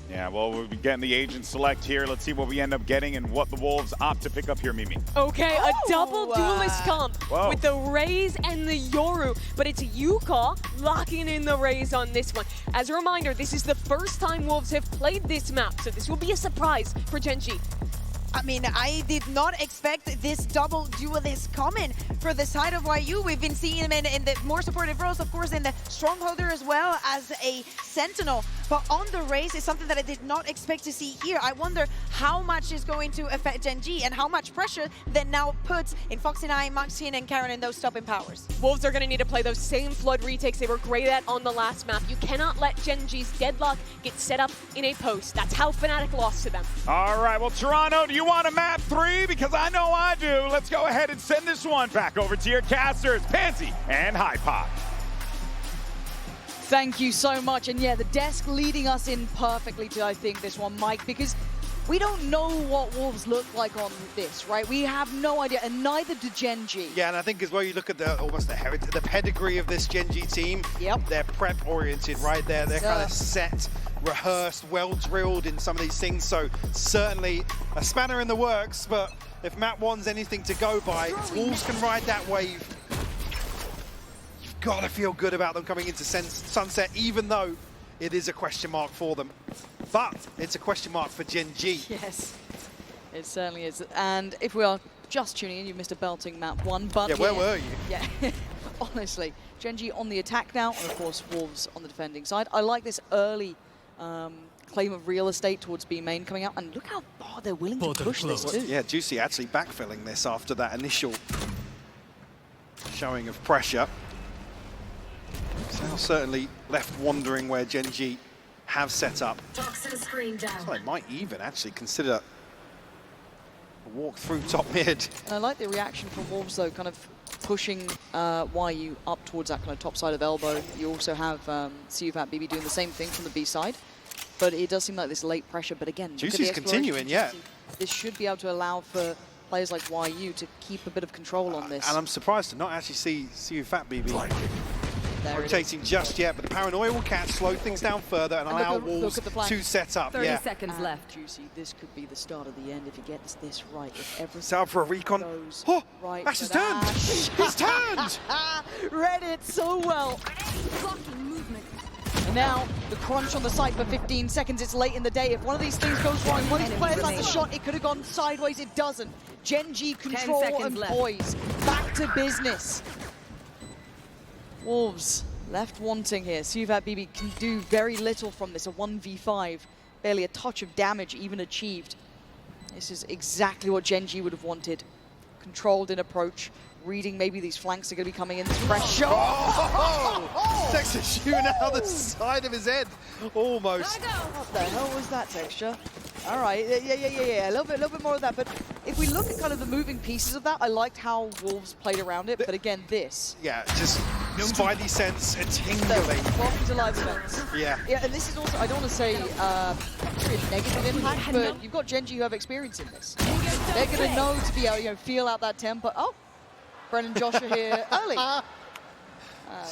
Yeah, well, we'll be getting the agent select here. Let's see what we end up getting and what the Wolves opt to pick up here, Mimi. Okay, a double duelist comp with the Raze and the Yoru, but it's Yuka locking in the Raze on this one. As a reminder, this is the first time Wolves have played this map, so this will be a surprise for Gen.G. I mean, I did not expect this double duelist coming for the side of YU. We've been seeing him in the more supportive roles, of course, in the Strongholder as well as a Sentinel. But on the Raze is something that I did not expect to see here. I wonder how much is going to affect Gen.G and how much pressure that now puts in Foxy9, Maxine, and Karen in those stopping powers. Wolves are going to need to play those same Flood retakes they were great at on the last map. You cannot let Gen.G's Deadlock get set up in a post. That's how Fnatic lost to them. All right, well, Toronto, do you want a map 3? Because I know I do. Let's go ahead and send this one back over to your casters, Pansy and HyperX. Thank you so much. And yeah, the desk leading us in perfectly to, I think, this one, Mike, because we don't know what Wolves look like on this, right? We have no idea, and neither do Gen.G. Yeah, and I think as well, you look at almost the heritage, the pedigree of this Gen.G team. Yep. They're prep-oriented, right? They're kind of set, rehearsed, well-drilled in some of these things. So certainly a spanner in the works, but if map 1's anything to go by, if Wolves can ride that wave, you've got to feel good about them coming into Sunset, even though it is a question mark for them. But it's a question mark for Gen.G. Yes, it certainly is. And if we are just tuning in, you missed a belting map 1. But yeah, where were you? Yeah, honestly, Gen.G on the attack now, and of course Wolves on the defending side. I like this early claim of real estate towards B main coming out, and look how far they're willing to push this too. Yeah, Juicy actually backfilling this after that initial showing of pressure. So now certainly left wondering where Gen.G have set up. Toxin screen down. So they might even actually consider a walk through top mid. And I like the reaction from Wolves though, kind of pushing YU up towards that kind of top side of elbow. You also have CUFAT BB doing the same thing from the B side. But it does seem like this late pressure, but again, Juicy's continuing, yeah. This should be able to allow for players like YU to keep a bit of control on this. And I'm surprised to not actually see CUFAT BB there rotating just yet, but the paranoia will catch, slow things down further, and allow Wolves to set up. 30 seconds left. Juicy, this could be the start of the end if he gets this right. If everything It's out for a recon. goes Oh, right Ash has for turned! Ash. He's turned! Read it so well. Blocking movement. And now, the crunch on the site for 15 seconds. It's late in the day. If one of these things goes wrong, one of these players has a shot, it could have gone sideways. It doesn't. Gen.G control and left. poise. Back to business. Wolves left wanting here. CUFAT BB can do very little from this. A 1v5. Barely a touch of damage even achieved. This is exactly what Gen.G would have wanted. Controlled in approach. Reading maybe these flanks are going to be coming in. Pressure! Oh! Texture shooting out the side of his head. Almost. What the hell was that, Texture? All right, yeah. A little bit more of that. But if we look at kind of the moving pieces of that, I liked how Wolves played around it. But again, this. Yeah, just spidey sense and tingling. Welcome to live events. Yeah. Yeah, and this is also, I don't want to say a negative impact, but you've got Gen.G who have experience in this. They're going to know to be able to feel out that tempo. Oh, Brennan Joshua here early.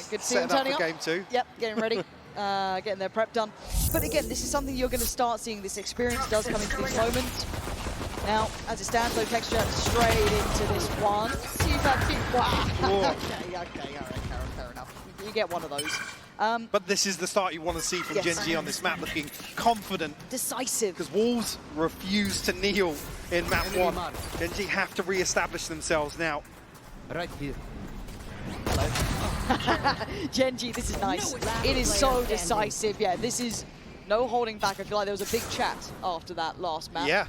Good to see him turning up. Game 2. Yep, getting ready. Getting their prep done. But again, this is something you're going to start seeing. This experience does come into these moments. Now, as it stands, though, Texture straight into this one. See if that okay, all right, Karen, fair enough. You get one of those. But this is the start you want to see from Gen.G on this map, looking confident. Decisive. Because Wolves refuse to kneel in map 1. Gen.G have to re-establish themselves now. Right here. Gen.G, this is nice. It is so decisive. Yeah, this is no holding back. I feel like there was a big chat after that last map. Yeah.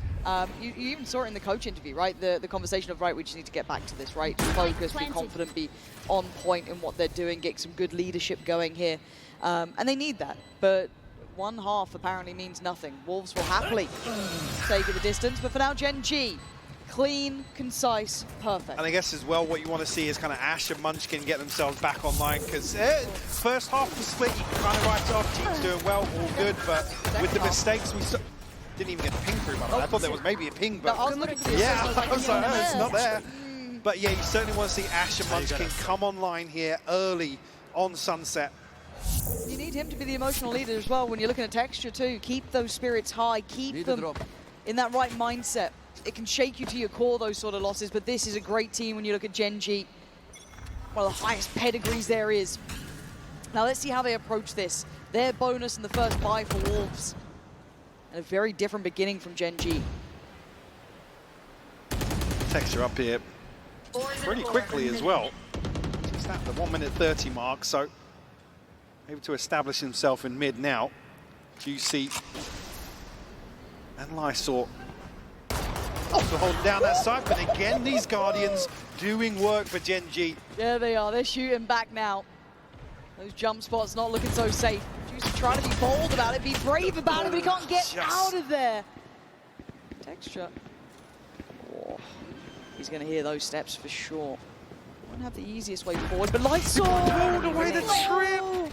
You even saw it in the coach interview, right? The conversation of, right, we just need to get back to this, right? Focus, be confident, be on point in what they're doing, get some good leadership going here. And they need that. But one half apparently means nothing. Wolves will happily take it the distance. But for now, Gen.G, clean, concise, perfect. And I guess as well, what you want to see is kind of Ash and Munchkin get themselves back online, because first half of the split, you can kind of write it off. Team's doing well, all good, but with the mistakes, we didn't even get the ping through. I thought there was maybe a ping, but I was looking for the yeah, assist, I was like, oh, it's not there. Mm. But yeah, you certainly want to see Ash and Munchkin come online here early on Sunset. You need him to be the emotional leader as well when you're looking at Texture too. Keep those spirits high, keep them in that right mindset. It can shake you to your core, those sort of losses, but this is a great team when you look at Gen.G. One of the highest pedigrees there is. Now let's see how they approach this. Their bonus in the first buy for Wolves. And a very different beginning from Gen.G. Texture up here pretty quickly as well. Just at the 1:30 mark, so able to establish himself in mid now. Juicy and Lysor also holding down that side, but again, these Guardians doing work for Gen.G. There they are, they're shooting back now. Those jump spots not looking so safe. Juicy trying to be bold about it, be brave about it, but he can't get out of there. Texture. Oh, he's going to hear those steps for sure. Won't have the easiest way forward, but Lysor pulled away the trip.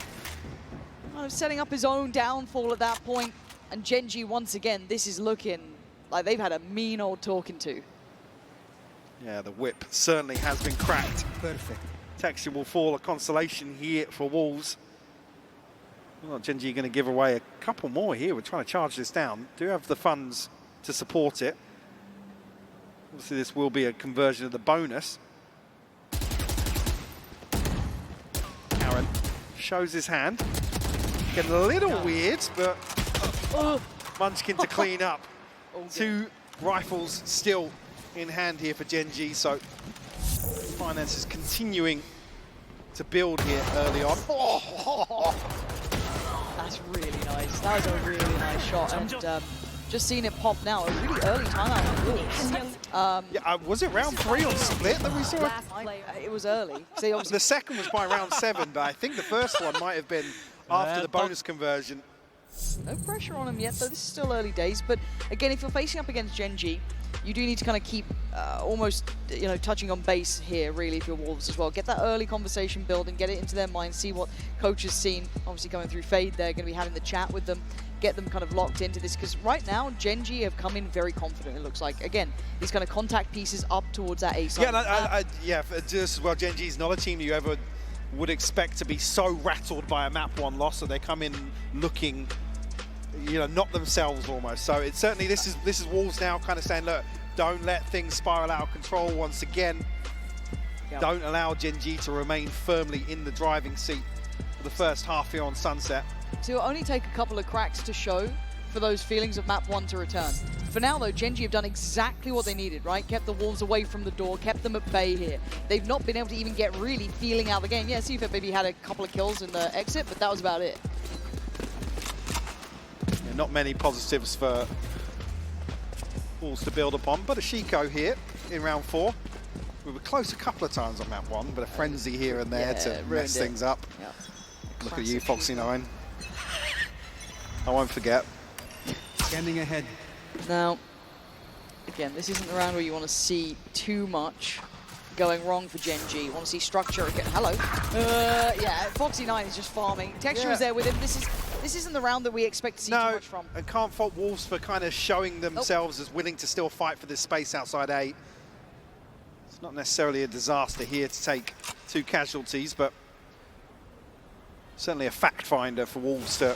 Oh, setting up his own downfall at that point. And Gen.G, once again, this is looking like they've had a mean old talking to. Yeah, the whip certainly has been cracked. Perfect. Texture will fall a consolation here for Wolves. Well, Gen.G going to give away a couple more here. We're trying to charge this down. Do have the funds to support it. Obviously, this will be a conversion of the bonus. Aaron shows his hand. Getting a little weird, but Munchkin to clean up. Two rifles still in hand here for Gen.G, so finances continuing to build here early on. That's really nice. That was a really nice shot, and just seeing it pop now, a really early timeout on Wolves. Yeah, was it round 3 on split that we saw? It was early. So the second was by round 7, but I think the first one might have been after the bonus conversion. No pressure on him yet, though. This is still early days. But again, if you're facing up against Gen.G, you do need to kind of keep almost, you know, touching on base here, really, if you're Wolves as well. Get that early conversation building, get it into their mind, see what coach has seen. Obviously, going through Fade, they're going to be having the chat with them, get them kind of locked into this. Because right now, Gen.G have come in very confident, it looks like. Again, these kind of contact pieces up towards that A side. Yeah, just as well, Gen.G is not a team that you ever would expect to be so rattled by a map 1 loss, so they come in looking, you know, not themselves almost. So it's certainly, this is Wolves now kind of saying, look, don't let things spiral out of control once again. Yep. Don't allow Gen.G to remain firmly in the driving seat for the first half here on Sunset. So it'll only take a couple of cracks to show for those feelings of map 1 to return. For now, though, Gen.G have done exactly what they needed, right? Kept the Wolves away from the door, kept them at bay here. They've not been able to even get really feeling out of the game. Yeah, Seafet maybe had a couple of kills in the exit, but that was about it. Yeah, not many positives for Wolves to build upon, but a Shiko here in round 4. We were close a couple of times on map 1, but a frenzy here and there to mess things up. Yep. Look at you, Foxy9. I won't forget. Scanning ahead. Now, again, this isn't the round where you want to see too much going wrong for Gen.G. You want to see structure again. Hello. Yeah, Foxy9 is just farming. Texture is there with him. This isn't the round that we expect to see too much from. I can't fault Wolves for kind of showing themselves as willing to still fight for this space outside A. It's not necessarily a disaster here to take 2 casualties, but certainly a fact finder for Wolves to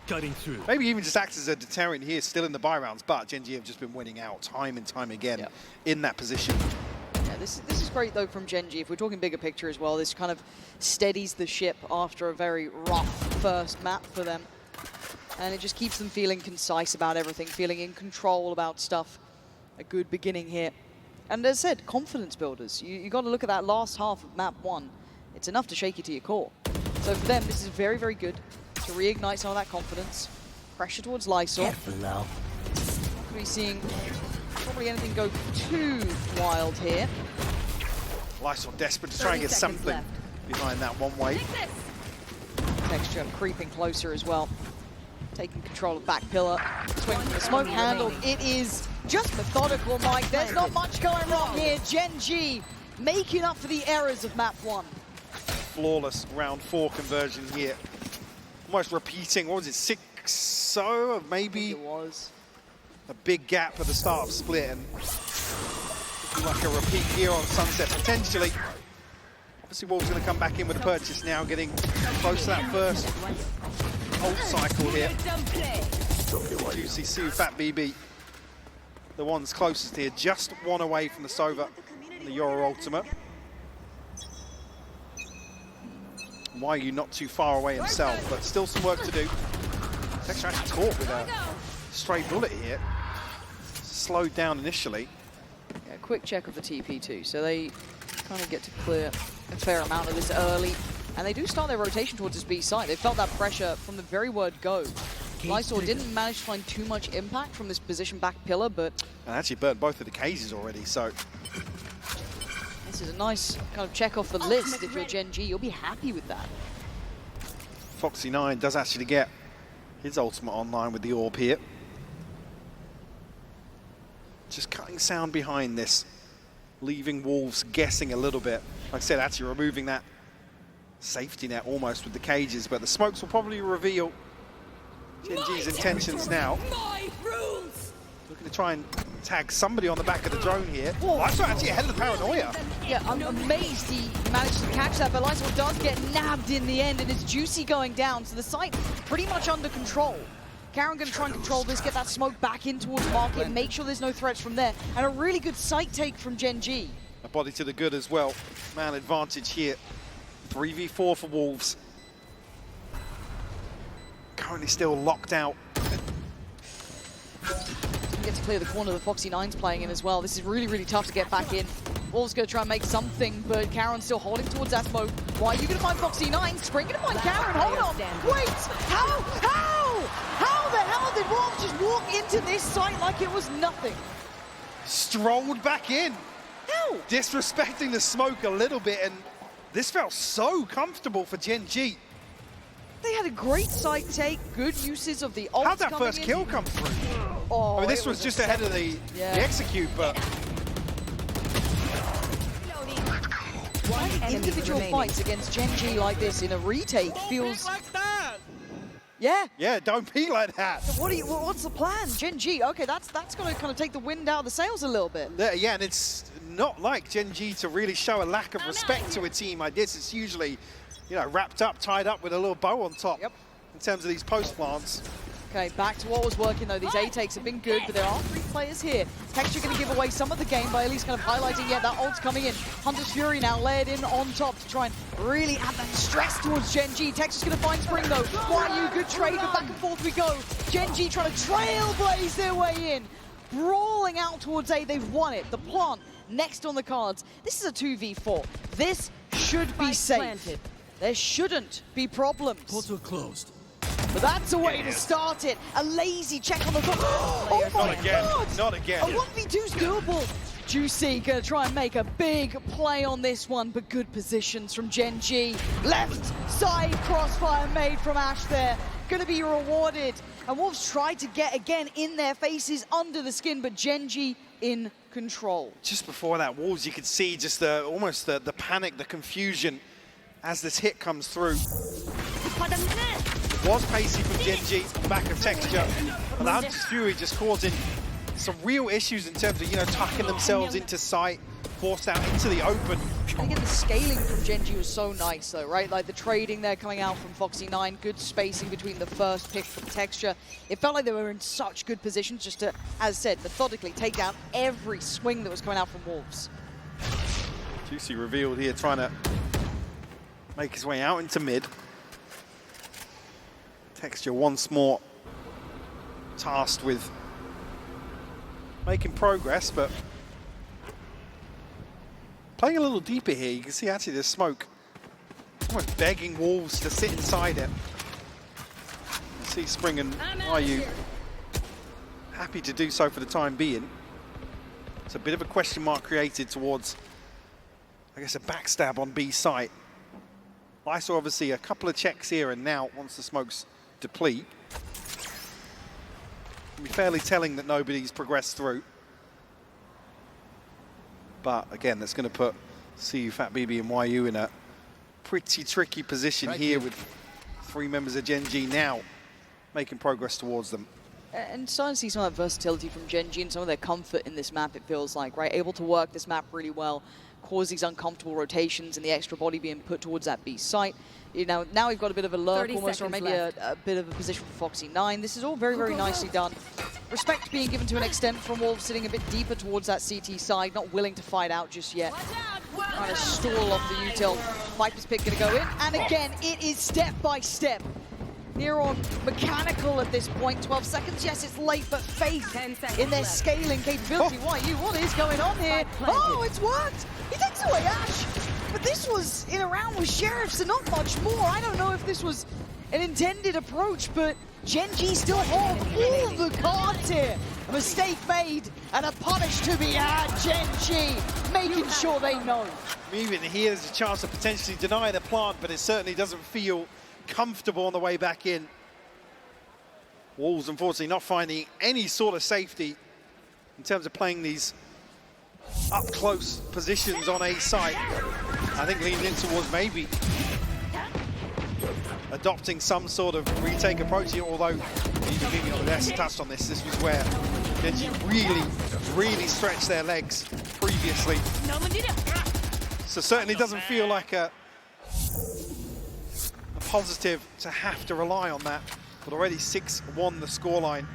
Cutting through. maybe even just act as a deterrent here, still in the buy rounds, but Gen.G have just been winning out time and time again in that position. Yeah, this is great, though, from Gen.G. If we're talking bigger picture as well, this kind of steadies the ship after a very rough first map for them. And it just keeps them feeling concise about everything, feeling in control about stuff. A good beginning here. And as I said, confidence builders. You got to look at that last half of map 1. It's enough to shake you to your core. So for them, this is very, very good to reignite some of that confidence. Pressure towards Lysor. Careful now. Not going to be seeing probably anything go too wild here. Lysor desperate to try and get something behind that one way. Texture creeping closer as well. Taking control of back pillar. Swing from the smoke handle. It is just methodical, Mike. There's not much going wrong here. Gen.G making up for the errors of map 1. Flawless round 4 conversion here. Almost repeating, what was it, 6-0? Maybe It was. a big gap at the start of split, and looking like a repeat here on Sunset potentially. Obviously, Wolves going to come back in with a purchase now, getting close to that first ult cycle here. You see Fat BB, the ones closest here, just one away from the Sova and the Yoru ultimate. YU not too far away himself, but still some work to do. Texture actually caught with a stray bullet here. Slowed down initially. Yeah, quick check of the TP too. So they kind of get to clear a fair amount of this early. And they do start their rotation towards this B side. They felt that pressure from the very word go. Lysor didn't manage to find too much impact from this position back pillar, but... And actually burnt both of the cases already, so... This is a nice kind of check off the list. If you're Gen.G, you'll be happy with that. Foxy9 does actually get his ultimate online with the orb here. Just cutting sound behind this, leaving Wolves guessing a little bit. Like I said, actually removing that safety net almost with the cages, but the smokes will probably reveal Gen.G's intentions now. Looking to try and tag somebody on the back of the drone here. Lysor actually ahead of the paranoia. Yeah, I'm amazed he managed to catch that, but Lysor does get nabbed in the end, and it's Juicy going down, so the site pretty much under control. Karen going to try and control this, get that smoke back in towards market, make sure there's no threats from there, and a really good site take from Gen.G. A body to the good as well. Man advantage here. 3v4 for Wolves. Currently still locked out. Didn't get to clear the corner the Foxy9's playing in as well. This is really, really tough to get back in. Wolves going to try and make something, but Karen's still holding towards that smoke. Why are you going to find Foxy9? Spring going to find Karen. Hold on. Wait. How? How the hell did Wolves just walk into this site like it was nothing? Strolled back in. How? Disrespecting the smoke a little bit, and this felt so comfortable for Gen.G. They had a great site take, good uses of the ults. How'd that first kill come through? Oh, I mean, this was just ahead of the execute, but... Individual fights against Gen.G like this in a retake feels... Yeah. Yeah, don't be like that. What's the plan? Gen.G, okay, that's going to kind of take the wind out of the sails a little bit. Yeah, and it's not like Gen.G to really show a lack of respect to a team like this. It's usually, you know, wrapped up, tied up with a little bow on top in terms of these post plants. Okay, back to what was working though. These A-takes have been good, but there are 3 players here. Texture going to give away some of the game by at least kind of highlighting, yeah, that ult's coming in. Hunter's Fury now layered in on top to try and really add that stress towards Gen.G. Texture's going to find Spring though. YU, good trade, but back and forth we go. Gen.G trying to trailblaze their way in. Brawling out towards A, they've won it. The plant next on the cards. This is a 2v4. This should be safe. There shouldn't be problems. Portal closed. But that's a way to start it. A lazy check on the top. Oh my God! Not again. A 1v2's doable. Juicy gonna try and make a big play on this one, but good positions from Gen.G. Left side crossfire made from Ash there. Gonna be rewarded. And Wolves tried to get again in their faces under the skin, but Gen.G in control. Just before that, Wolves, you could see just almost the panic, the confusion as this hit comes through. It was pacey from Gen.G, back of Texture, but the Hunter's Fury just causing some real issues in terms of, you know, tucking themselves into sight, forced out into the open. Again, the scaling from Gen.G was so nice though, right? Like the trading there coming out from Foxy9, good spacing between the first pick from Texture. It felt like they were in such good positions just to, as said, methodically take down every swing that was coming out from Wolves. Juicy revealed here, trying to make his way out into mid. Texture once more tasked with making progress, but playing a little deeper here. You can see actually there's smoke. Almost begging Wolves to sit inside it. You see Spring and YU happy to do so for the time being. It's a bit of a question mark created towards, I guess, a backstab on B site. Lysor obviously a couple of checks here and now once the smokes deplete. It'll be fairly telling that nobody's progressed through. But again, that's going to put CU, Fat BB and YU in a pretty tricky position here with 3 members of Gen.G now making progress towards them. And starting to see some of that versatility from Gen.G and some of their comfort in this map, it feels like, right? Able to work this map really well. cause these uncomfortable rotations and the extra body being put towards that B site. You know, now we've got a bit of a lurk almost, or maybe a bit of a position for Foxy9. This is all very, very nicely done. Respect being given to an extent from Wolves, sitting a bit deeper towards that CT side, not willing to fight out just yet. Trying to stall off the util. Viper's pick going to go in, and again, it is step by step. Neuron mechanical at this point. 12 seconds, yes, it's late, but faith in their scaling capability. What is going on here? Oh, it's worked! He takes away Ash! But this was in a round with Sheriff, so not much more. I don't know if this was an intended approach, but Gen.G still hold all the cards here. A mistake made and a punish to be had. Gen.G making sure they know. Even here, there's a chance to potentially deny the plant, but it certainly doesn't feel comfortable on the way back in. Wolves, unfortunately, not finding any sort of safety in terms of playing these up-close positions on A site. I think leaning in towards maybe adopting some sort of retake approach here, although Lotus touched on this. This was where Gen.G really stretched their legs previously. So certainly doesn't feel like a positive to have to rely on that, but already 6-1 the scoreline.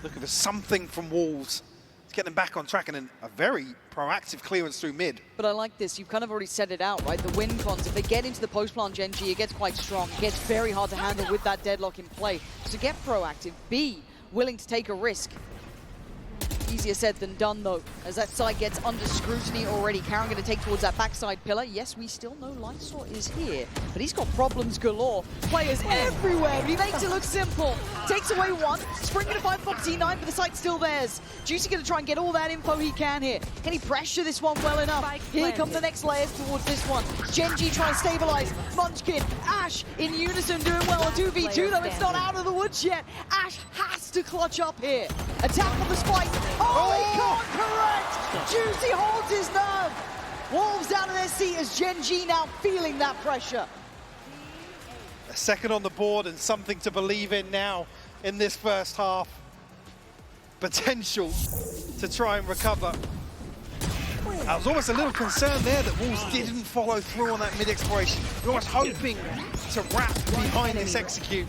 Looking for something from Wolves to get them back on track, and then a very proactive clearance through mid. But I like this. You've kind of already set it out, right? The win cons, if they get into the post-plant Gen.G, it gets quite strong. It gets very hard to handle with that deadlock in play. So get proactive, be willing to take a risk. Easier said than done, though, as that side gets under scrutiny already. Karen going to take towards that backside pillar. Yes, we still know Lysor is here, but he's got problems galore. Players everywhere, but he makes it look simple. Takes away one, springing to find Foxy9, but the site's still theirs. Juicy going to try and get all that info he can here. Can he pressure this one well enough? Here come the next layers towards this one. Gen.G trying to stabilize. Munchkin, Ash in unison doing well. A 2v2, though it's not out of the woods yet. Ash has to clutch up here. Attack on the spike. Oh, he can't correct! Juicy holds his nerve! Wolves out of their seat as Gen.G now feeling that pressure. A second on the board and something to believe in now in this first half. Potential to try and recover. I was almost a little concerned there that Wolves didn't follow through on that mid-exploration. We were hoping to wrap behind this execute.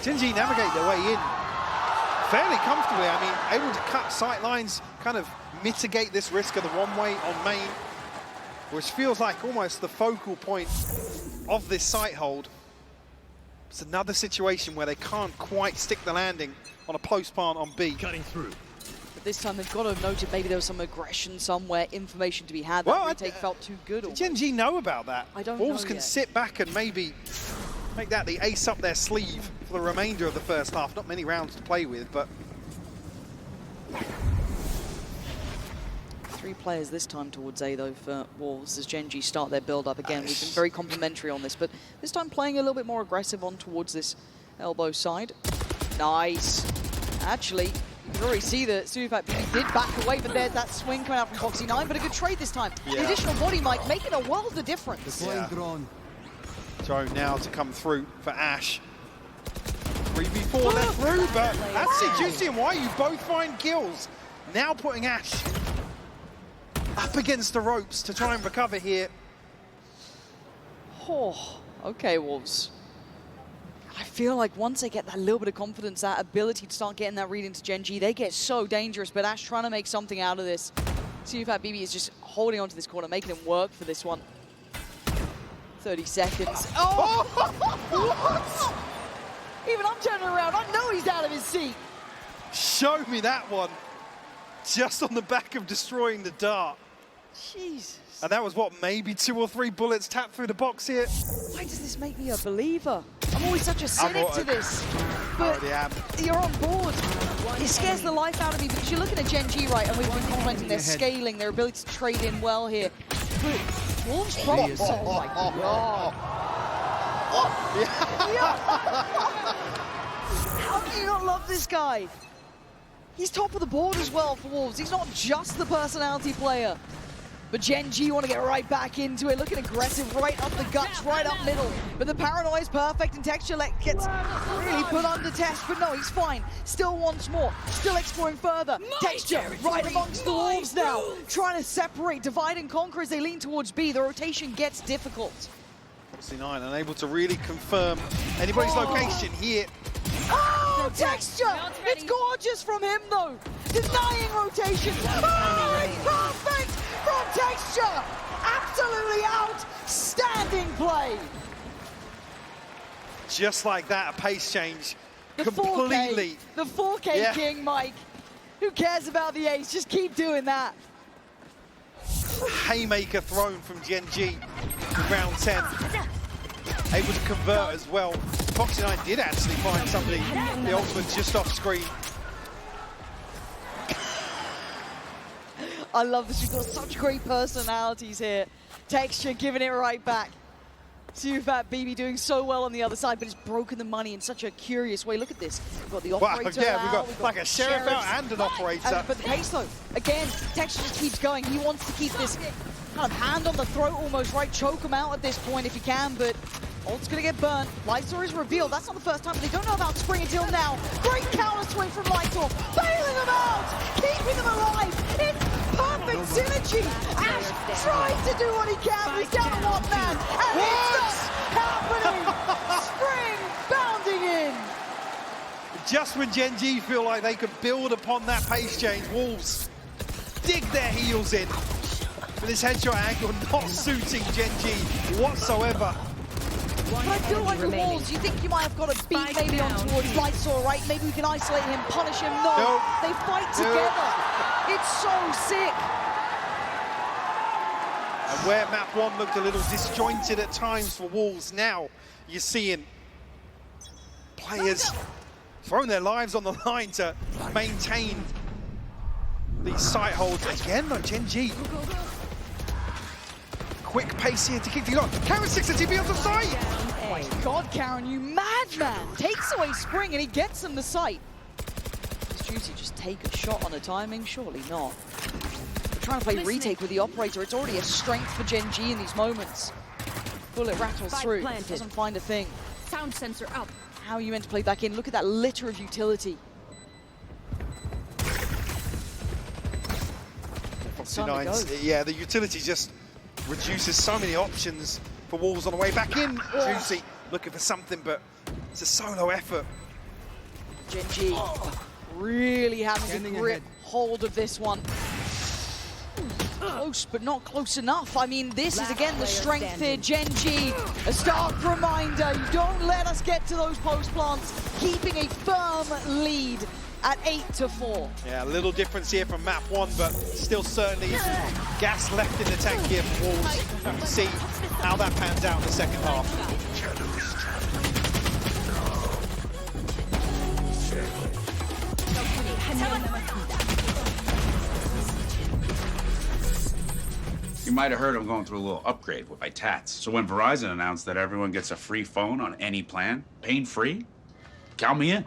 Gen.G navigate their way in fairly comfortably. I mean, able to cut sight lines, kind of mitigate this risk of the one-way on main, which feels like almost the focal point of this site hold. It's another situation where they can't quite stick the landing on a post-plant on B. Cutting through. But this time they've got to note that maybe there was some aggression somewhere, information to be had. That retake felt too good. Did Gen.G know about that? I don't Wolves know can yet. sit back and maybe make that the ace up their sleeve for the remainder of the first half. Not many rounds to play with, but 3 players this time towards A, though, for Wolves as Gen.G start their build-up again. We've been very complimentary on this, but this time playing a little bit more aggressive on towards this elbow side. Nice. Actually, you can already see that Suifat did back away, but there's that swing coming out from Foxy9, but a good trade this time. Yeah. The additional body might make it a world of difference. Yeah. Drone. Drone now to come through for Ash. 3v4 left through, but that's it. Juicy and Why you both find kills. Now putting Ash up against the ropes to try and recover here. Oh, okay, Wolves. I feel like once they get that little bit of confidence, that ability to start getting that read into Gen.G, they get so dangerous, but Ash trying to make something out of this. Suifat BB is just holding onto this corner, making him work for this one. 30 seconds. Oh! What? Even I'm turning around. I know he's out of his seat. Show me that one. Just on the back of destroying the dart. Jesus. And that was what, maybe 2 or 3 bullets tapped through the box here? Why does this make me a believer? I'm always such a cynic to this. But you're on board. It scares the life out of me because you're looking at Gen.G, right, and we've been complimenting their scaling, their ability to trade in well here. But Wolves' problems. Oh my god. How do you not love this guy? He's top of the board as well for Wolves. He's not just the personality player. But Gen.G want to get right back into it, looking aggressive, right up the guts, right up middle. But the paranoia is perfect, and Texture gets really put under test, but no, he's fine. Still wants more, still exploring further. Texture right amongst the wolves now, trying to separate, divide and conquer as they lean towards B. The rotation gets difficult. Foxy9 unable to really confirm anybody's location here. Oh, Texture! It's gorgeous from him, though. Denying rotation. Oh, it's perfect from Texture. Absolutely outstanding play. Just like that, a pace change. The Completely. 4K, the 4K King, Mike. Who cares about the ace? Just keep doing that. Haymaker thrown from Gen.G in round 10. Able to convert as well. Foxy9 did actually find somebody. The ultimate just off screen. I love this. We've got such great personalities here. Texture giving it right back. Fat BB doing so well on the other side, but it's broken the money in such a curious way. Look at this. We've got the operator yeah, out, we've got like a sheriff out and an operator. But the pace though, again, Texture just keeps going. He wants to keep this kind of hand on the throat almost, right? Choke him out at this point if he can, but ult's gonna get burnt. Lightor is revealed. That's not the first time, but they don't know about Spring until now. Great counter swing from Lightor, bailing them out, keeping them alive. It's perfect synergy. Ash tries to do what he can. He's down to one man, and it's happening. Spring bounding in. Just when Gen.G feel like they could build upon that pace change, Wolves dig their heels in. But this headshot angle not suiting Gen.G whatsoever. But I feel like the Wolves, you think you might have got a beat maybe on towards Lightor, right? Maybe we can isolate him, punish him. No, they fight together. It's so sick. And where map 1 looked a little disjointed at times for Wolves, now you're seeing players throwing their lives on the line to maintain these site holds. Again though, Gen.G. Quick pace here to keep things on. Karen 6 at TP on the site. Oh my God, Karen, you madman! Takes away Spring and he gets him the sight. Does Juicy just take a shot on a timing? Surely not. They're trying to play retake with the operator. It's already a strength for Gen.G in these moments. Bullet rattles through, doesn't find a thing. Sound sensor up. How are you meant to play back in? Look at that litter of utility. Foxy9's, yeah, the utility just reduces so many options for Wolves on the way back in. Juicy looking for something, but it's a solo effort. Gen.G really having to grip hold of this one. Close, but not close enough. I mean, this is again the strength here. Gen.G, a stark reminder. You don't let us get to those post plants. Keeping a firm lead at 8-4. Yeah, a little difference here from map 1, but still certainly gas left in the tank here for Wolves. We'll have to see how that pans out in the second half. You might have heard I'm going through a little upgrade with my tats. So when Verizon announced that everyone gets a free phone on any plan, pain-free, count me in.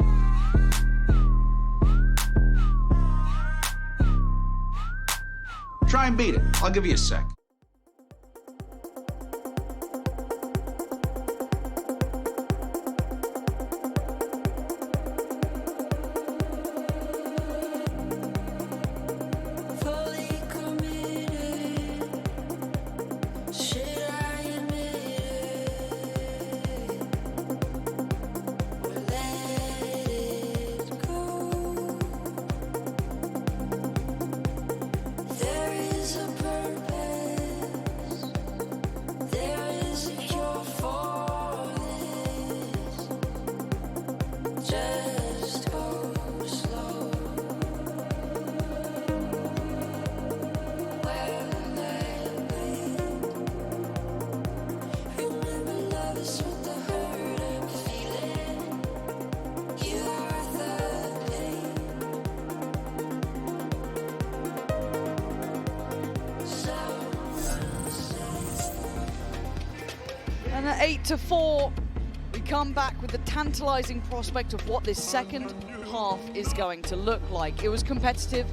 Try and beat it. I'll give you a sec. And at 8-4, we come back with the tantalizing prospect of what this second half is going to look like. It was competitive.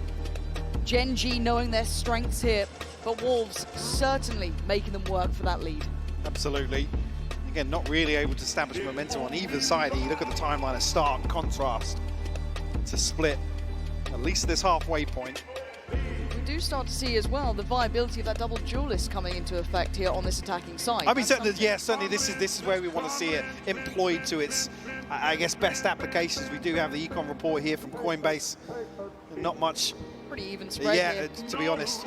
Gen.G knowing their strengths here, but Wolves certainly making them work for that lead. Absolutely. Again, not really able to establish momentum on either side. You look at the timeline, a stark contrast to split at least this halfway point. We do start to see as well the viability of that double duelist coming into effect here on this attacking side. I mean, certainly this is where we want to see it employed to its, I guess, best applications. We do have the econ report here from Coinbase. Not much. Pretty even spread here. To be honest,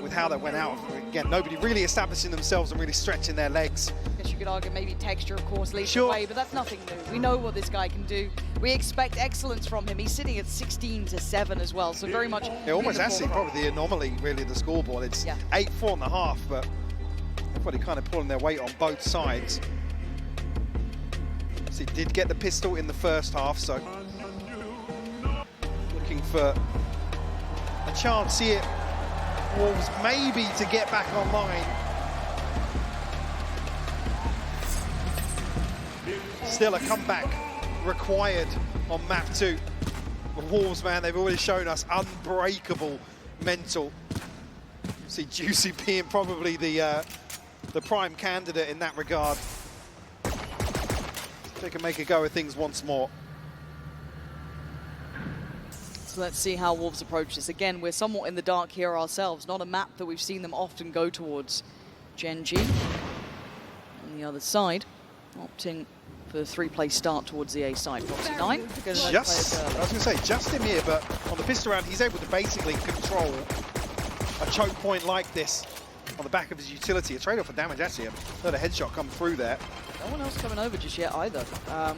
with how that went out, again, nobody really establishing themselves and really stretching their legs. I guess you could argue maybe Texture, of course, leads the way, but that's nothing new. We know what this guy can do. We expect excellence from him. He's sitting at 16-7 as well, so very much. Yeah, almost actually probably the anomaly, really, the scoreboard. It's 8-4.5, but everybody kind of pulling their weight on both sides. So he did get the pistol in the first half, so looking for a chance here. Wolves maybe to get back online. Still a comeback required on map 2. The Wolves, man, they've already shown us unbreakable mental. See Juicy being probably the prime candidate in that regard. They can make a go of things once more. So let's see how Wolves approach this. Again, we're somewhat in the dark here ourselves. Not a map that we've seen them often go towards. Gen.G on the other side, opting for the 3-play start towards the A side. Foxy9. I was going to say, just him here, but on the pistol round, he's able to basically control a choke point like this on the back of his utility. A trade-off for damage, actually. I heard a headshot come through there. No one else coming over just yet either.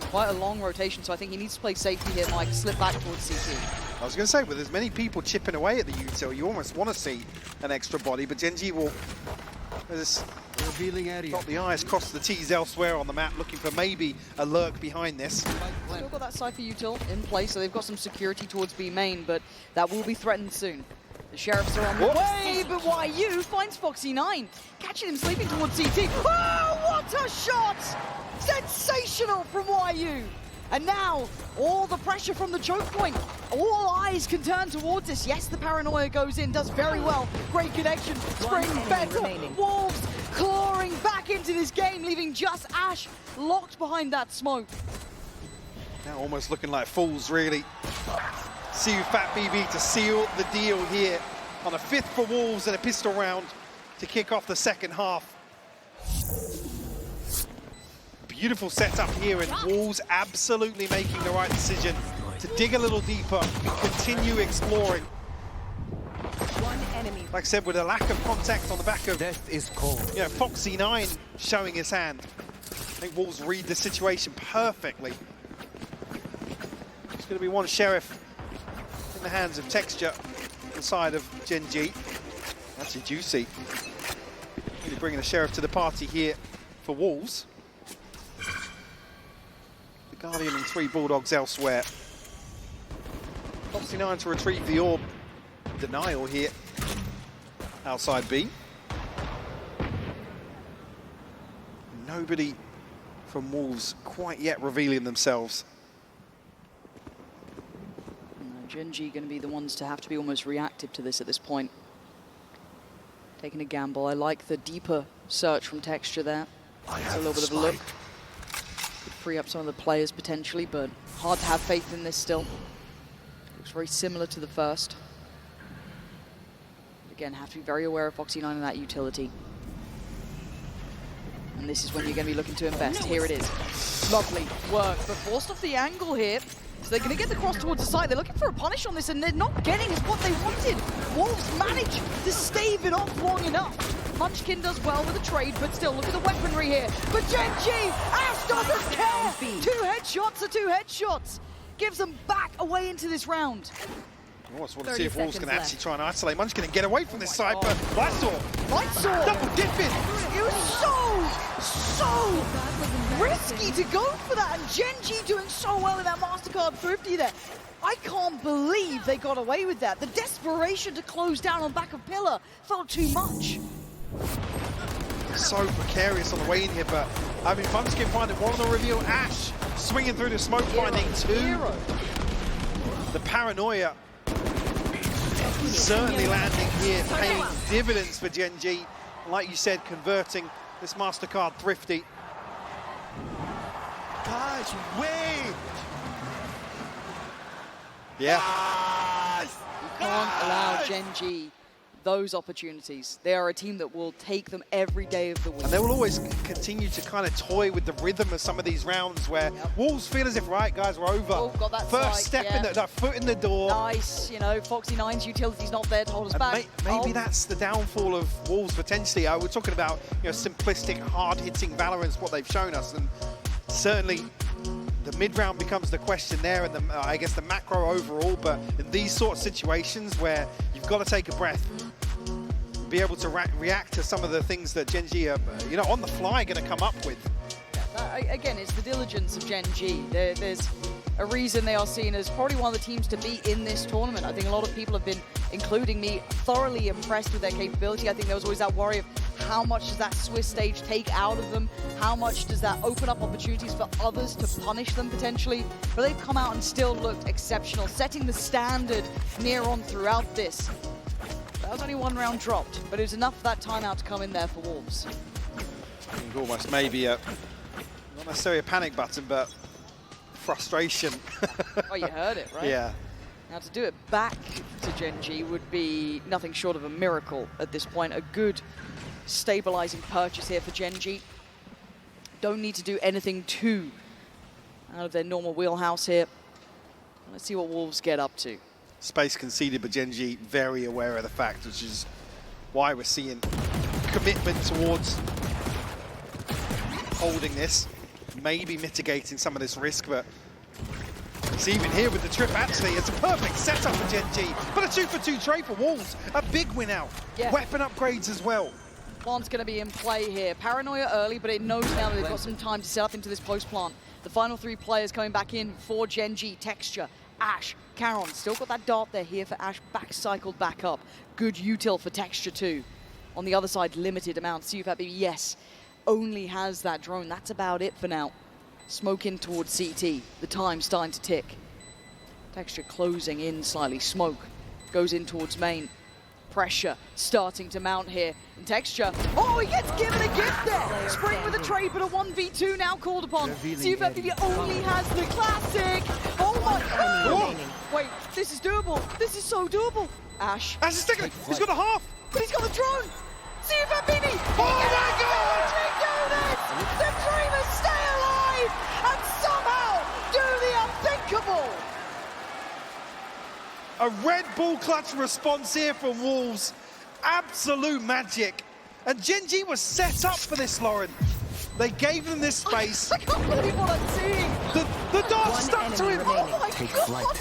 Quite a long rotation, so I think he needs to play safety here, Mike. Slip back towards CT. I was going to say, with as many people chipping away at the util, you almost want to see an extra body, but Gen.G will revealing area. Got the eyes, cross the T's elsewhere on the map, looking for maybe a lurk behind this. Still got that Cypher util in place, so they've got some security towards B main, but that will be threatened soon. The Sheriffs are on the way, but YU finds Foxy9, catching him sleeping towards CT. Oh, what a shot! Sensational from YU! And now, all the pressure from the choke point. All eyes can turn towards this. Yes, the paranoia goes in, does very well. Great connection, Spring better. Wolves clawing back into this game, leaving just Ash locked behind that smoke. Now almost looking like fools, really. See you, Fat BB, to seal the deal here on a 5th for Wolves and a pistol round to kick off the second half. Beautiful setup here, and Wolves absolutely making the right decision to dig a little deeper, continue exploring. Like I said, with a lack of contact on the back of Death is cold. You know, Foxy9 showing his hand. I think Wolves read the situation perfectly. It's going to be one Sheriff in the hands of Texture on the side of Gen.G. That's a Juicy. Really bringing the Sheriff to the party here for Wolves. Guardian and 3 Bulldogs elsewhere. Foxy9 to retrieve the orb. Denial here. Outside B. Nobody from Wolves quite yet revealing themselves. Gen.G going to be the ones to have to be almost reactive to this at this point. Taking a gamble. I like the deeper search from Texture there. It's a little bit of a look. Could free up some of the players potentially, but hard to have faith in this still. Looks very similar to the first. Again, have to be very aware of Foxy9 and that utility. And this is when you're going to be looking to invest. Here it is. Lovely work, but forced off the angle here. So they're going to get the cross towards the side. They're looking for a punish on this, and they're not getting what they wanted. Wolves managed to stave it off long enough. Munchkin does well with the trade, but still, look at the weaponry here. But Gen.G, Ash doesn't care! 2 headshots are 2 headshots. Gives them back away into this round. I almost want to see if Wolves can actually try and isolate Munchkin and get away from this side, but Lightsaw! Double dipping! It was so risky to go for that, and Gen.G doing so well in that Mastercard 50 there. I can't believe they got away with that. The desperation to close down on back of pillar felt too much. So precarious on the way in here, but I mean, Munchkin finding one on the reveal. Ash swinging through the smoke, finding 2. The paranoia certainly landing here, paying dividends for Gen.G. Like you said, converting this Mastercard thrifty. Guys, wait! Yeah. You can't allow Gen.G those opportunities. They are a team that will take them every day of the week. And they will always continue to kind of toy with the rhythm of some of these rounds where Wolves feel as if, right, guys, we're over. Oh, got that First spike, step in that foot in the door. Nice, you know, Foxy9's utility's not there to hold us back. Maybe that's the downfall of Wolves potentially. We're talking about, you know, simplistic, hard-hitting Valorant's what they've shown us, and certainly the mid-round becomes the question there, and I guess the macro overall. But in these sort of situations where you've got to take a breath, be able to react to some of the things that Gen.G are, you know, on the fly going to come up with. Again, it's the diligence of Gen.G. There's a reason they are seen as probably one of the teams to beat in this tournament. I think a lot of people have been, including me, thoroughly impressed with their capability. I think there was always that worry of how much does that Swiss stage take out of them? How much does that open up opportunities for others to punish them potentially? But they've come out and still looked exceptional, setting the standard near on throughout this. That was only one round dropped, but it was enough for that timeout to come in there for Wolves. I think almost maybe not necessarily a panic button, but frustration. Oh, you heard it, right? Yeah. Now, to do it back to Gen.G would be nothing short of a miracle at this point. A good stabilizing purchase here for Gen.G. Don't need to do anything too out of their normal wheelhouse here. Let's see what Wolves get up to. Space conceded, but Gen.G very aware of the fact, which is why we're seeing commitment towards holding this, maybe mitigating some of this risk, but it's even here with the trip. Actually, it's a perfect setup for Gen.G, but a 2-for-2 trade for Wolves, a big win out. Yeah. Weapon upgrades as well. Plant's going to be in play here. Paranoia early, but it knows now that they've got some time to set up into this post plant. The final three players coming back in for Gen.G. Texture, Ash, Caron. Still got that dart there here for Ash, back cycled back up. Good util for Texture too. On the other side, limited amount. CFAB, yes, only has that drone. That's about it for now. Smoke in towards CT. The time's starting to tick. Texture closing in slightly. Smoke goes in towards main. Pressure starting to mount here. And Texture, oh, he gets given a gift there. Spring with a trade, but a 1v2 now called upon. CFAB only has the classic. Oh my God. Wait, this is doable. This is so doable. Ash. Ash is taking it. He's got a half. But he's got the drone. CFAB. Oh my God. The Dreamers stay alive and somehow do the unthinkable. A Red Bull clutch response here from Wolves. Absolute magic. And Gen.G was set up for this, Lauren. They gave them this space. I can't believe what I'm seeing. The dart stuck to him. Oh my God.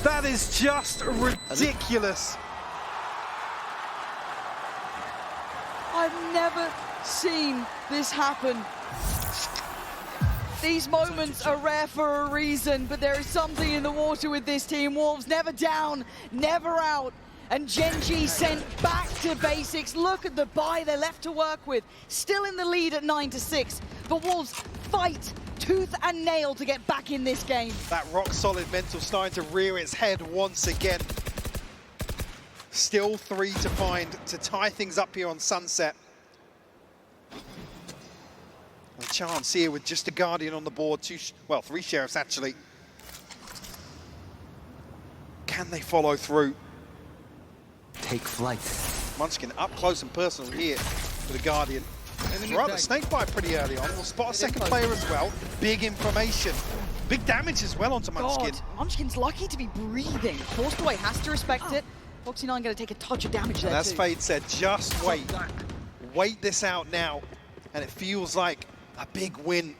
That is just ridiculous. I've never seen this happen. These moments are rare for a reason, but there is something in the water with this team. Wolves never down, never out. And Gen.G sent back to basics. Look at the buy they're left to work with. Still in the lead at 9-6. But Wolves fight tooth and nail to get back in this game. That rock-solid mental starting to rear its head once again. Still 3 to find to tie things up here on Sunset. A chance here with just a Guardian on the board. 3 Sheriffs actually. Can they follow through? Take flight. Munchkin up close and personal here for the Guardian. Rather snakebite pretty early on. We'll spot a second player as well. Big information. Big damage as well onto Munchkin. God, Munchkin's lucky to be breathing. Forced away, has to respect it. Foxy9 going to take a touch of damage there As too. Fade said, just wait. Wait this out now. And it feels like a big win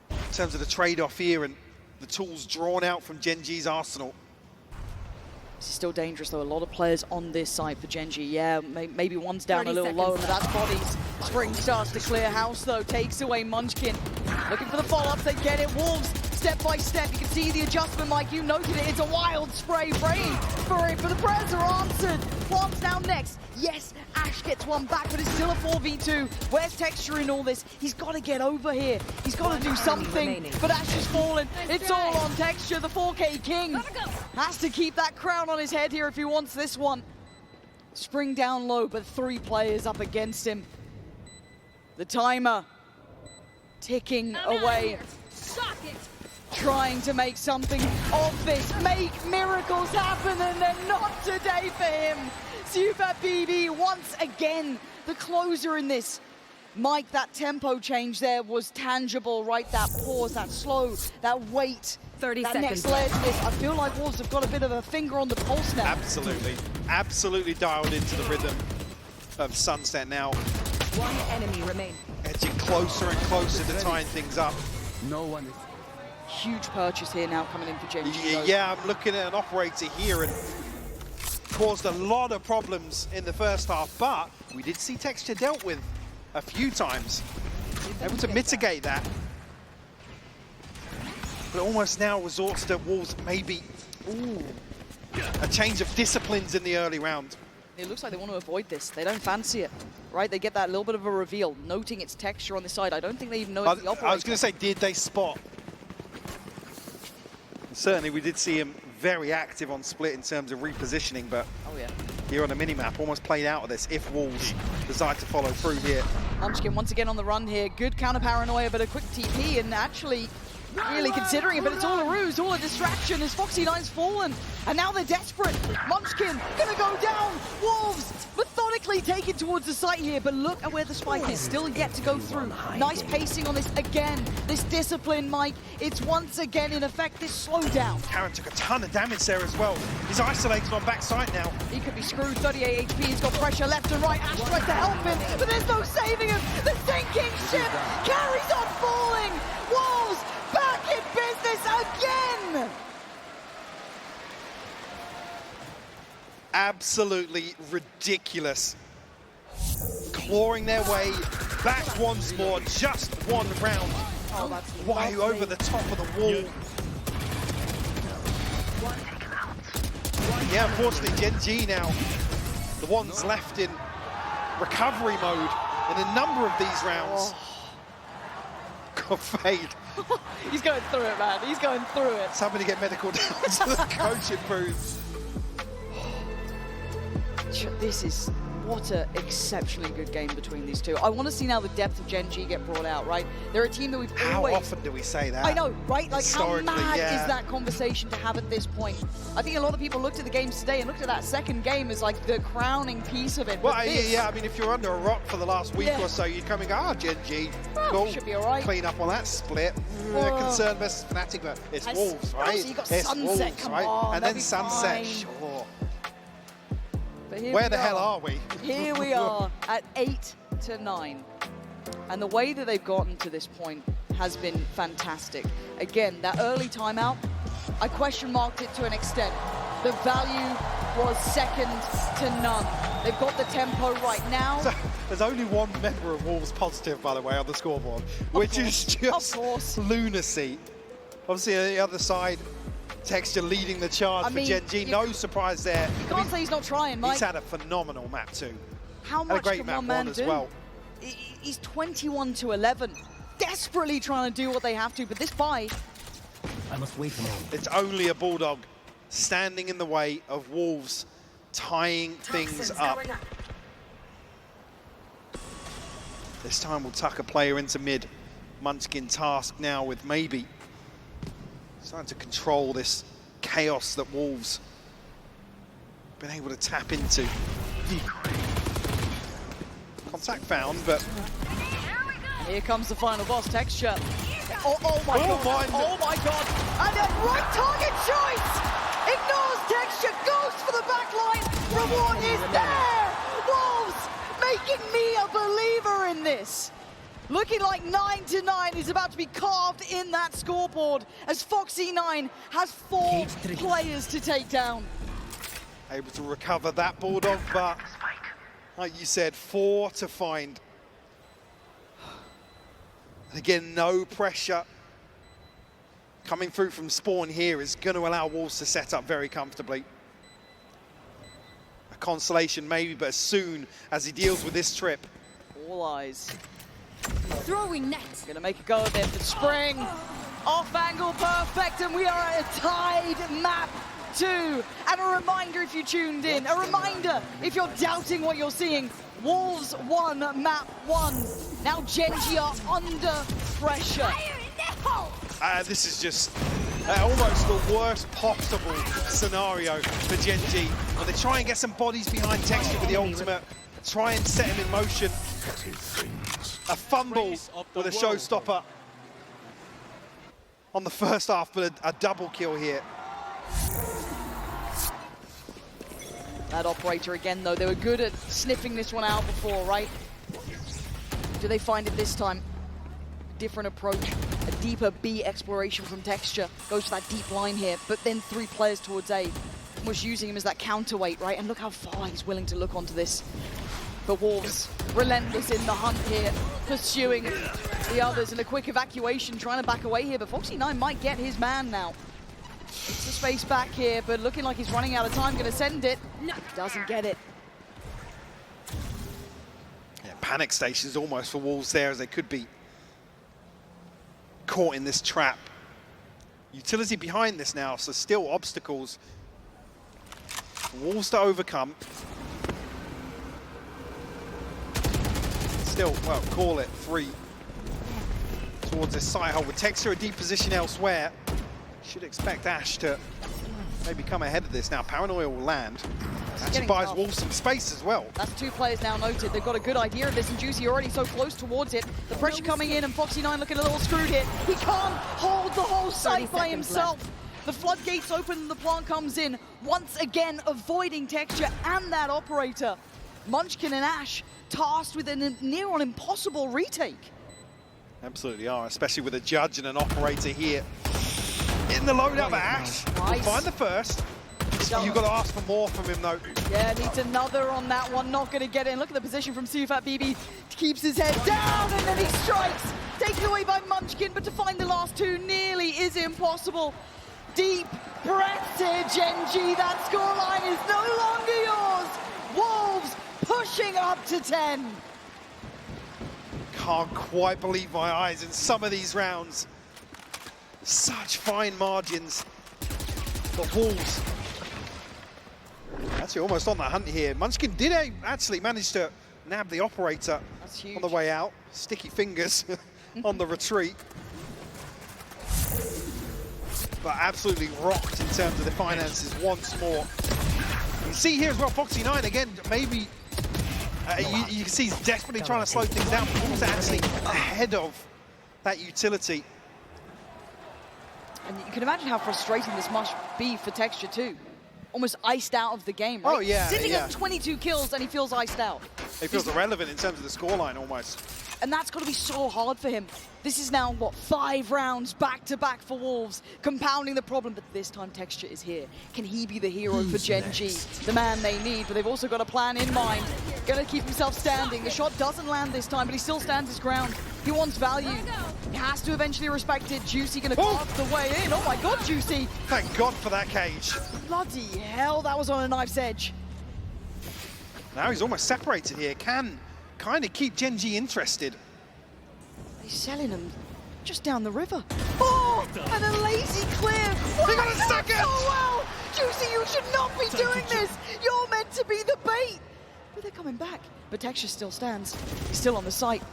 in terms of the trade-off here and the tools drawn out from Gen.G's arsenal. This is still dangerous though. A lot of players on this side for Gen.G. Yeah, maybe one's down a little lower, but that's bodies. Spring starts to clear house though, takes away Munchkin. Looking for the follow-ups, they get it. Wolves step by step. You can see the adjustment, Mike. You noted it. It's a wild spray. Brave for it, but the prayers are answered. Plants now next. Yes, Ash gets one back, but it's still a 4v2. Where's Texture in all this? He's got to get over here. He's got to do something, but Ash has fallen. It's all on Texture. The 4K King has to keep that crown on his head here if he wants this one. Spring down low, but 3 players up against him. The timer ticking away. Trying to make something of this, make miracles happen, and they're not today for him. Super BB once again, the closer in this. Mike, that tempo change there was tangible, right? That pause, that slow, that wait, 30 that seconds next layer to this. I feel like Wolves have got a bit of a finger on the pulse now. Absolutely. Absolutely dialed into the rhythm of Sunset now. One enemy remains. Edging closer and closer to tying things up. No one is. Huge purchase here now coming in for Gen.G. Yeah, I'm looking at an operator here and caused a lot of problems in the first half, but we did see Texture dealt with a few times. Able to mitigate that. But almost now resorts to Wolves maybe a change of disciplines in the early round. It looks like they want to avoid this. They don't fancy it, right? They get that little bit of a reveal, noting its Texture on the side. I don't think they even know it's the operator. I was going to say, did they spot? Certainly, we did see him very active on split in terms of repositioning, but here on the minimap, almost played out of this if Wolves decide to follow through here. Munchkin once again on the run here. Good counter paranoia, but a quick TP, and actually really considering it, but it's all a ruse, all a distraction as Foxy9's fallen. And now they're desperate. Munchkin gonna go down. Wolves methodically taken towards the site here, but look at where the spike is, still yet to go through. Nice pacing on this again. This discipline, Mike, it's once again in effect this slowdown. Karen took a ton of damage there as well. He's isolated on backside now. He could be screwed, 38 HP, he's got pressure left and right. Ash tries to help him, but there's no saving him. The sinking ship carries on falling. Wolves back in business again! Absolutely ridiculous. Clawing their way back once more, just one round. Oh, that's Why over the top of the wall? Yeah, unfortunately, Gen.G now, the ones left in recovery mode in a number of these rounds. God, Fade. He's going through it, man. He's going through it. Somebody get medical down to the coaching booth. This is what an exceptionally good game between these two. I want to see now the depth of Gen.G get brought out, right? They're a team that we've always... How often do we say that? I know, right? Like, how mad yeah. is that conversation to have at this point? I think a lot of people looked at the games today and looked at that second game as like the crowning piece of it. Well, this, yeah, I mean, if you're under a rock for the last week or so, you'd come and go, Gen.G, cool. Should be all right. Clean up on that split. Concerned versus Fnatic, but it's Wolves, right? You got it's Sunset, Wolves, come right? on, And then be Sunset, fine. sure. But here Where we the hell are we? Here we are at 8-9. And the way that they've gotten to this point has been fantastic. Again, that early timeout, I question marked it to an extent. The value was second to none. They've got the tempo right now. So, there's only one member of Wolves positive, by the way, on the scoreboard, which is just lunacy. Obviously, on the other side, Texture leading the charge for Gen.G. No surprise there. You can't say he's not trying, Mike. He's had a phenomenal map too. How Had a much great can map one man as do? well. He's 21-11, desperately trying to do what they have to, but this buy... I must wait a moment. It's only a Bulldog standing in the way of Wolves tying things up. This time we'll tuck a player into mid. Munchkin tasked now with maybe starting to control this chaos that Wolves been able to tap into. Contact found, but... Here comes the final boss, Texture. Oh my god, oh my god. And then right target choice! Ignores Texture, goes for the back line. Reward is there! Wolves making me a believer in this. Looking like 9-9 is about to be carved in that scoreboard as Foxy9 has 4 players to take down. Able to recover that Bulldog, but like you said, 4 to find. And again, no pressure coming through from spawn here is going to allow Wolves to set up very comfortably. A consolation maybe, but as soon as he deals with this trip. All eyes. Throwing net. Gonna make a go of it, but Spring off angle perfect, and we are at a tied map 2. And a reminder if you tuned in, a reminder if you're doubting what you're seeing, Wolves won map 1. Now Gen.G are under pressure. This is just almost the worst possible scenario for Gen.G. When they try and get some bodies behind Texture with the ultimate, try and set him in motion. A fumble with a showstopper on the first half, but a double kill here. That operator again, though, they were good at sniffing this one out before, right? Do they find it this time? Different approach, a deeper B exploration from Texture. Goes for that deep line here, but then 3 players towards A. Was using him as that counterweight, right? And look how far he's willing to look onto this. But Wolves, relentless in the hunt here, pursuing the others in a quick evacuation, trying to back away here, but Foxy9 might get his man now. It's the space back here, but looking like he's running out of time, gonna send it. No, doesn't get it. Yeah, panic stations almost for Wolves there, as they could be caught in this trap. Utility behind this now, so still obstacles. Wolves to overcome. Still, well, call it 3 towards this side hole with Texture, a deep position elsewhere. Should expect Ash to maybe come ahead of this now. Paranoia will land. Actually buys Wolves some space as well. That's 2 players now noted. They've got a good idea of this, and Juicy already so close towards it. The pressure coming in, and Foxy9 looking a little screwed here. He can't hold the whole site by himself. The floodgates open and the plant comes in, once again avoiding Texture and that operator. Munchkin and Ash tasked with a near-on impossible retake. Absolutely are, especially with a judge and an operator here. In the loadout, but Ash will find the first. You've got to ask for more from him, though. Yeah, needs another on that one. Not going to get in. Look at the position from Secretlab. Keeps his head down, and then he strikes. Taken away by Munchkin, but to find the last 2 nearly is impossible. Deep breaths here, Gen.G. That scoreline is no longer yours. Wolves pushing up to 10. Can't quite believe my eyes in some of these rounds. Such fine margins. But Wolves actually almost on the hunt here. Munchkin did actually manage to nab the operator on the way out. Sticky fingers on the retreat. But absolutely rocked in terms of the finances once more. You can see here as well, Foxy9 again, maybe you can see he's desperately trying to slow things down, but Wolves are actually ahead of that utility. And you can imagine how frustrating this must be for Texture too. Almost iced out of the game, right? Oh yeah, sitting at 22 kills and he feels iced out. He feels irrelevant in terms of the scoreline almost. And that's got to be so hard for him. This is now, what, 5 rounds back-to-back for Wolves, compounding the problem, but this time Texture is here. Can he be the hero for Gen.G, the man they need? But they've also got a plan in mind. Gonna keep himself standing. The shot doesn't land this time, but he still stands his ground. He wants value. He has to eventually respect it. Juicy gonna carve the way in. Oh my God, Juicy! Thank God for that cage. Bloody hell, that was on a knife's edge. Now he's almost separated here. Can kind of keep Gen.G interested. He's selling him just down the river. Oh, and a lazy clear. They got a second! So well! Juicy, you should not be doing this. You're meant to be the bait. But they're coming back. But Texture still stands. He's still on the site.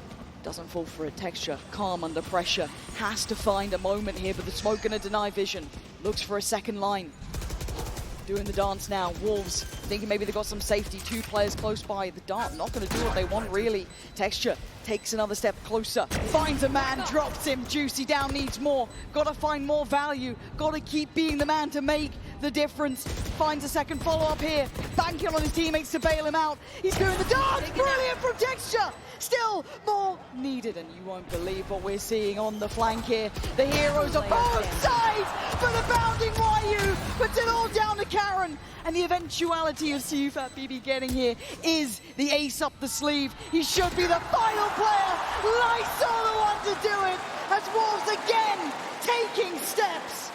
Doesn't fall for a Texture. Calm under pressure. Has to find a moment here, but the smoke gonna deny vision. Looks for a second line. Doing the dance now. Wolves thinking maybe they got some safety. 2 players close by. The dart not going to do what they want, really. Texture takes another step closer. Finds a man, drops him. Juicy down, needs more. Got to find more value. Got to keep being the man to make the difference. Finds a second follow-up here. Banking on his teammates to bail him out. He's doing the dance. Brilliant from Texture. Still more needed, and you won't believe what we're seeing on the flank here. The heroes are both sides for the bounding YU, puts it all down to Karen. And the eventuality of Secretlab getting here is the ace up the sleeve. He should be the final player. Lysol the one to do it, as Wolves again taking steps.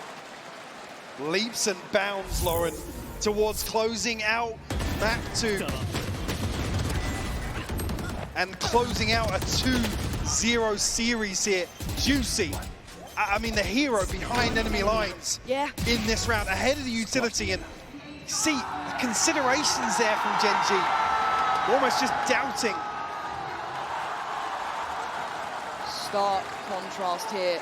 Leaps and bounds, Lauren, towards closing out map 2. And closing out a 2-0 series here. Juicy. I mean, the hero behind enemy lines in this round, ahead of the utility. And see, the considerations there from Gen.G. Almost just doubting. Stark contrast here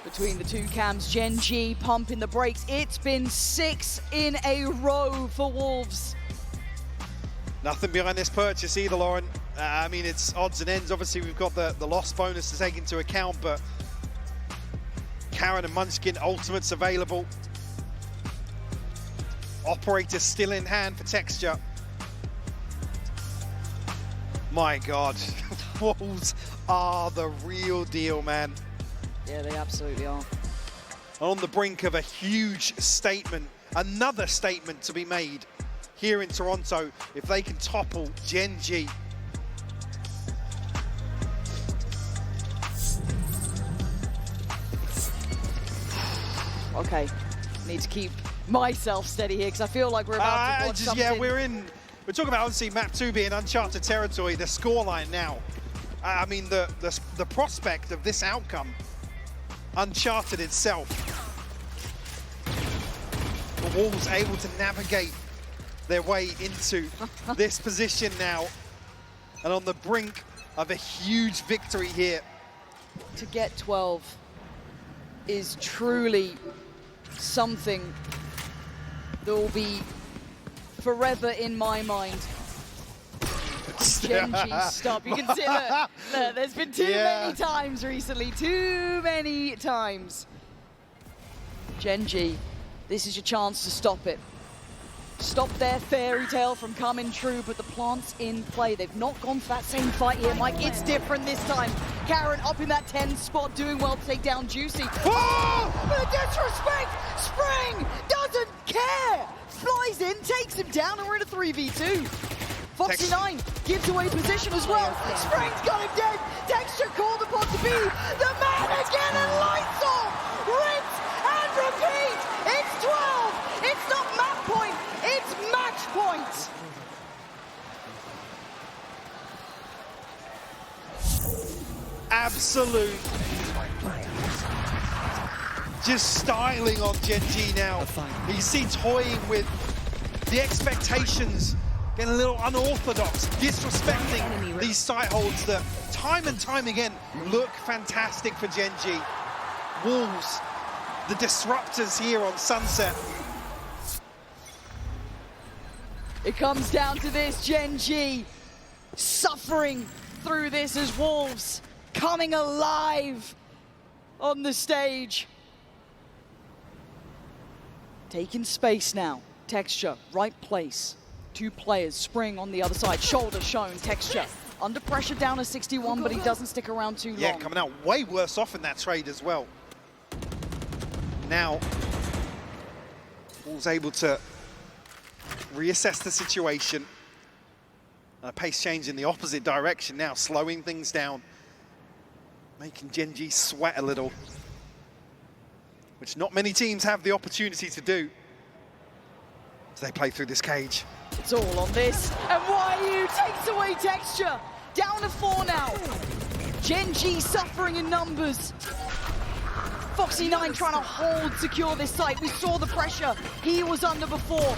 between the two cams. Gen.G pumping the brakes. It's been 6 in a row for Wolves. Nothing behind this purchase either, Lauren. I mean, it's odds and ends. Obviously, we've got the loss bonus to take into account, but Karen and Munchkin ultimates available. Operator still in hand for Texture. My God, Wolves are the real deal, man. Yeah, they absolutely are. On the brink of a huge statement, another statement to be made here in Toronto if they can topple Gen.G. Okay, need to keep myself steady here because I feel like we're about to watch something. Yeah, we're talking about obviously map 2 being uncharted territory. The scoreline now, I mean the prospect of this outcome, uncharted itself. The Wolves able to navigate their way into this position now, and on the brink of a huge victory here. To get 12 is truly something that will be forever in my mind. Gen.G stop. You can see that. There's been too many times recently. Too many times. Gen.G, this is your chance to stop it. Stop their fairy tale from coming true, but the plant's in play. They've not gone for that same fight here, Mike. It's different this time. Karen up in that 10 spot, doing well to take down Juicy. Oh! The disrespect! Spring doesn't care! Flies in, takes him down, and we're in a 3v2. Foxy9 gives away position as well. Spring's got him dead. Texture called upon to be the man again, and lights off! Rinse and repeat! It's 12! It's not map point, it's match point! Absolute just styling on Gen.G now. You see toying with the expectations, getting a little unorthodox, disrespecting these site holds that time and time again look fantastic for Gen.G. Wolves, the disruptors here on Sunset. It comes down to this, Gen.G suffering through this as Wolves coming alive on the stage. Taking space now. Texture, right place. 2 players, Spring on the other side. Shoulder shown, Texture. Under pressure down to 61, but he doesn't stick around too long. Yeah, coming out way worse off in that trade as well. Now, Wolves able to reassess the situation. A pace change in the opposite direction now, slowing things down. Making Gen.G sweat a little, which not many teams have the opportunity to do as they play through this cage. It's all on this, and YU takes away Texture. Down to 4 now. Gen.G suffering in numbers. Foxy9 trying to hold, secure this site. We saw the pressure he was under before.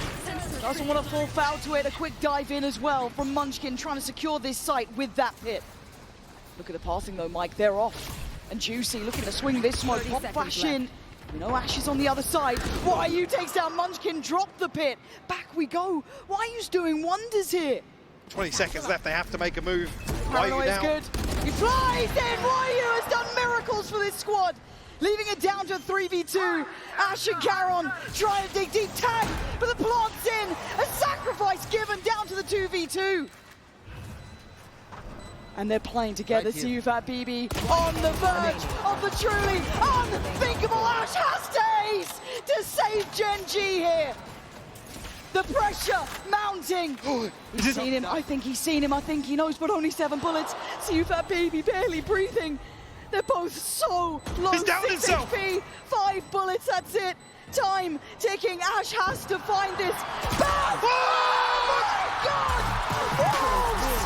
Doesn't want to fall foul to it. A quick dive in as well from Munchkin, trying to secure this site with that pit. Look at the passing though, Mike. They're off. And Juicy looking to swing this smoke. Pop flash in. You know, Ashes on the other side. YU takes down Munchkin, drop the pit. Back we go. YU's doing wonders here. 20 seconds left, they have to make a move. YU is good. He flies in. YU has done miracles for this squad. Leaving it down to a 3v2. Ash and Caron trying to dig deep, tag, but the plant's in. A sacrifice given down to the 2v2. And they're playing together. Siufat BB on the verge of the truly unthinkable. Ash has days to save Gen.G here. The pressure mounting. He's seen him. I think he's seen him. I think he knows, but only 7 bullets. Siufat BB barely breathing. They're both so low. He's down 6 himself. HP, 5 bullets, that's it. Time ticking. Ash has to find this. Bam! Oh my God! Wolves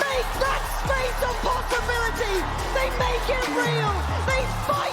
make that space a possibility. They make it real. They fight